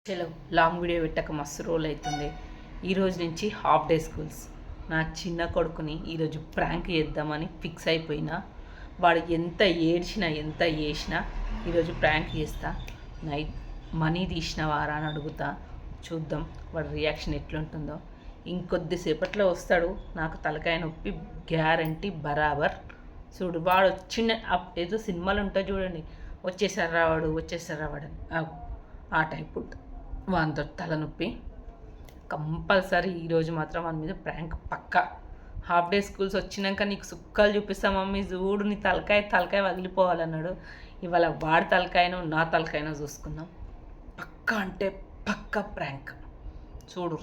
చలో long video పెట్టక మస్తు రోజులు అవుతుంది. ఈరోజు నుంచి హాఫ్ డే స్కూల్స్. నా చిన్న కొడుకుని ఈరోజు ప్రాంక్ చేద్దామని ఫిక్స్ అయిపోయినా. వాడు ఎంత ఏడ్చినా ఎంత చేసినా ఈరోజు ప్రాంక్ చేస్తా. నైట్ మనీ తీసినవారా అని అడుగుతా. చూద్దాం వాడి రియాక్షన్ ఎట్లుంటుందో. ఇంకొద్దిసేపట్లో వస్తాడు. నాకు తలకాయ నొప్పి గ్యారంటీ బరాబర్. చూడు వాడు వచ్చిన ఏదో సినిమాలు ఉంటాయి చూడండి, వచ్చేసారు రావాడు అని ఆ టైప్ ఉంటుంది వాంతో తలనొప్పి. కంపల్సరీ ఈరోజు మాత్రం మన మీద ప్రాంక్ పక్కా. హాఫ్ డే స్కూల్స్ వచ్చినాక నీకు సుక్కలు చూపిస్తా మమ్మీ, చూడు నీ తలకాయ వదిలిపోవాలన్నాడు. ఇవాళ వాడి తలకాయనో నా తలకాయనో చూసుకుందాం. పక్కా అంటే పక్కా ప్రాంక్. చూడు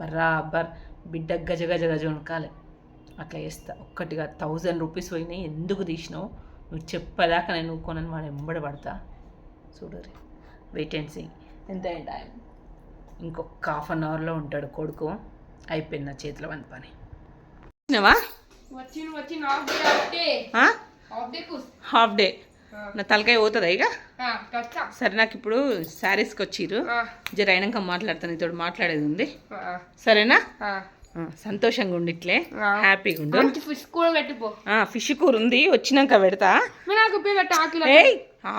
బరాబర్ బిడ్డ గజ గజ గజ వణకాలి. అట్లా చేస్తా. ఒక్కటిగా 1000 రూపీస్ పోయినాయి, ఎందుకు తీసినావు నువ్వు చెప్పదాకా నేను కొనని వాడు ఎంబడి పడతా. చూడు వెయిట్ అండ్ సీ. ఎంత టైం? ఇంకొక ½ అన్ అవర్లో ఉంటాడు కొడుకు. అయిపోయింది నా చేతిలో వంద పని. హాఫ్ డే నా తలకాయ పోతుందా ఇక? సరే, నాకు ఇప్పుడు శారీస్కి వచ్చిర్రు. జర అయినాక మాట్లాడతాను, నీతో మాట్లాడేది ఉంది. సరేనా? సంతోషంగా ఉండి ఇట్లే హ్యాపీగా ఉండు. ఫిష్ కూర ఉంది, వచ్చినాక పెడతా.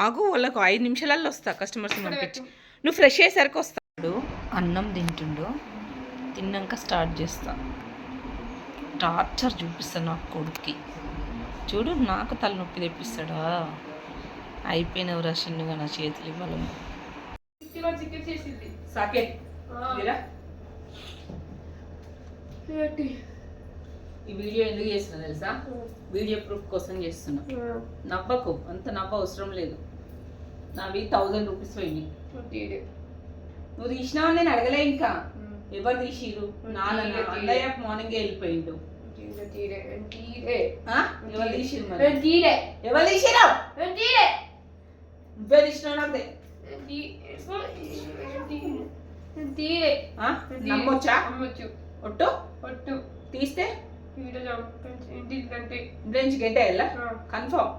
ఆగు, వాళ్ళకు 5 నిమిషాలలో వస్తా. కస్టమర్స్ పంపించి నువ్వు ఫ్రెష్ అయ్యేసరికి వస్తాడు. అన్నం తింటుండు, తిన్నాక స్టార్ట్ చేస్తా. టార్చర్ చూపిస్తాను నా కొడుక్కి. చూడు నాకు తలనొప్పి తెప్పిస్తాడా. అయిపోయినవు రషన్గా నా చేతులు ఇవ్వాలి. ఈ వీడియో ఎందుకు చేస్తున్నా తెలుసా? వీడియో ప్రూఫ్ కోసం చేస్తున్నా. నవ్వకు, అంత నవ్వ అవసరం లేదు. నావి 1000 రూపీస్ పోయింది. నువ్వు తీసినావని నేను అడగలే. ఇంకా ఎవరు తీసిరు? అన్నయ్య మార్నింగ్ వెళ్ళిపోయిండు. ఎవరు తీసిరు? ఎవరు తీసిరా? నువ్వే తీసినావు. నాకు నమ్మొచ్చా? ఒట్టు ఒట్టు తీస్తే బ్రెంచ్కి ఎంటే వెళ్ళా కన్ఫర్మ్.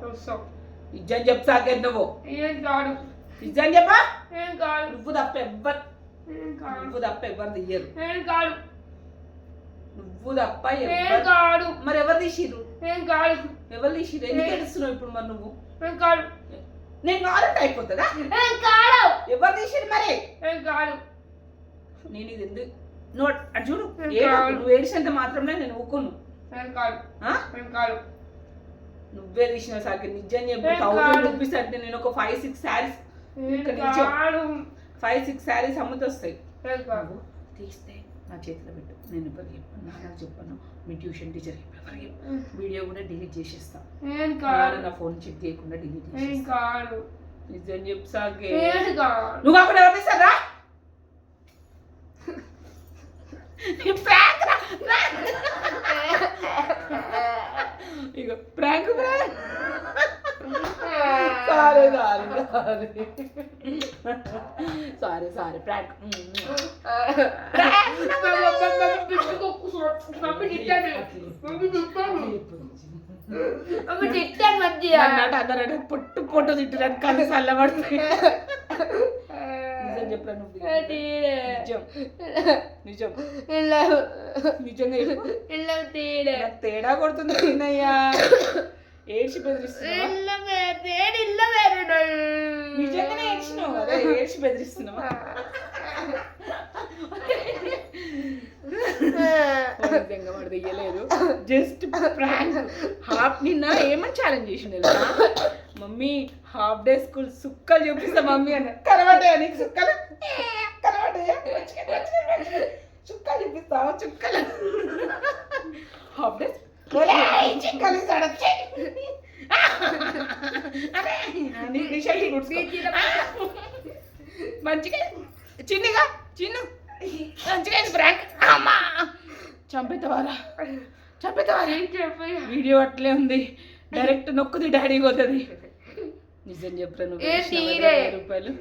ఇజ్జని చెప్తాకే నువ్వు ఇజ్జని చెప్పా. నువ్వు తప్ప ఎవ్వరు తీయరు. నువ్వు తప్ప మరి ఎవరు తీసిరు? ఎవరు తీసిరు? ఎందుకు తెలుస్తున్నావు ఇప్పుడు? మరి నువ్వు నేను కావాలంటే అయిపోతుందా? ఎవరు తీసిరు మరి? నేను ఇది ఎందుకు నువ్వు చూడు, నువ్వు ఏడిసినంత మాత్రమే నేను ఊకును. నువ్వే తీసిన సార్ నిజం చెప్పి 1000 రూపీస్ అంటే నేను ఒక 5-6 శారీస్ 5-6 శారీస్ అమ్ముతూ వస్తాయి. తీస్తే నా చేతిలో పెట్టు. నేను ఎవరికి చెప్పాను, నాకు చెప్పాను. మీ ట్యూషన్ టీచర్ వీడియో కూడా డిలీట్ చేసేస్తాను. నా ఫోన్ చెక్ చేయకుండా డిలీట్ చేసేస్తాను. నిజం చెప్పు సాగే. నువ్వు అక్కడ ఎవరు తీసారా? ఇక ప్రాంక్ సారీ ప్రాంక్. పొట్టు పొట్టు తిట్టడానికి కానీ చల్లబడుతుంది. నిజం చెప్పరా? నువ్వు నిజం నిజంగా తేడా కొడుతుంది. తినయ్యా ఏడ్చి బెదిరిస్తున్నావా? నిజంగానే ఏడ్చినావు కదా, ఏడ్చి బెదిరిస్తున్నావా? నిజంగా వాడు తెయ్యలేదు, జస్ట్ ప్రాంక్. నిన్న ఏమని ఛాలెంజ్ చేసిండు తెలుసా? మమ్మీ హాఫ్ డే స్కూల్ సుక్కలు చూపిస్తా మమ్మీ అన్న. కనబడ్డాయా నీకు సుక్కలు? కనబడ్డాయా? చుక్కలు చూపిస్తావా? చుక్కలు హాఫ్ డే చిక్కలు మంచిగా చిన్నగా మంచిగా ప్రాంక్. అమ్మా చంపేతావారా? వీడియో అట్లే ఉంది, డైరెక్ట్ నొక్కుది డాడీ పోతుంది. నిజం చెప్పరా? నువ్వు రూపాయలు